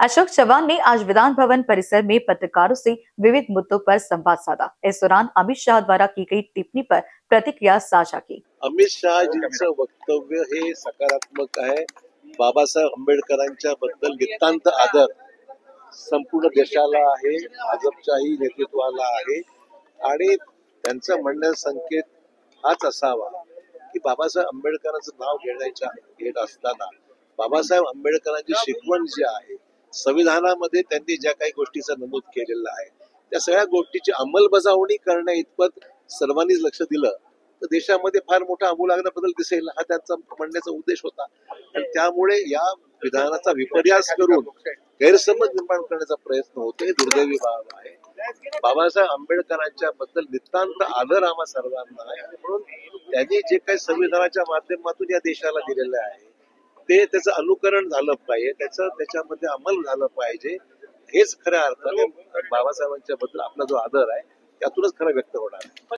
अशोक चव्हाण ने आज विधान भवन परिसर में पत्रकारों से विविध मुद्दों पर संवाद साधा। इस दौरान अमित शाह द्वारा की गई टिप्पणी पर प्रतिक्रिया साझा की। अमित शहाजींचं वक्तव्य हे सकारात्मक आहे। बाबासाहेब आंबेडकरांच्या बद्दल नितांत आदर संपूर्ण देशाला आहे, भाजपच्याही नेतृत्वाला आहे आणि त्यांचं म्हणण्याचा संकेत हाच असावा की बाबासाहेब आंबेडकरांचं नाव घेत असताना बाबासाहेब आंबेडकरांची शिकवण जी आहे, संविधानामध्ये त्यांनी ज्या काही गोष्टीचं नमूद केलेलं आहे त्या सगळ्या गोष्टीची अंमलबजावणी करण्या इतपत सर्वांनीच लक्ष दिलं तर देशामध्ये फार मोठा आमूलाग्र बदल दिसेल, हा त्यांचा म्हणण्याचा उद्देश होता। आणि त्यामुळे या विधानाचा विपर्यास करून गैरसमज निर्माण करण्याचा प्रयत्न होतो, हे दुर्दैवी बाब आहे। बाबासाहेब आंबेडकरांच्या बद्दल नितांत आदर आम्हा सर्वांना आहे आणि म्हणून त्यांनी जे काही संविधानाच्या माध्यमातून या देशाला दिलेलं आहे ते त्याचं अनुकरण झालं पाहिजे, त्याच्यामध्ये अंमल झालं पाहिजे। हेच खऱ्या अर्थाने बाबासाहेबांच्या बद्दल आपला जो आदर आहे त्यातूनच खरं व्यक्त होणार आहे।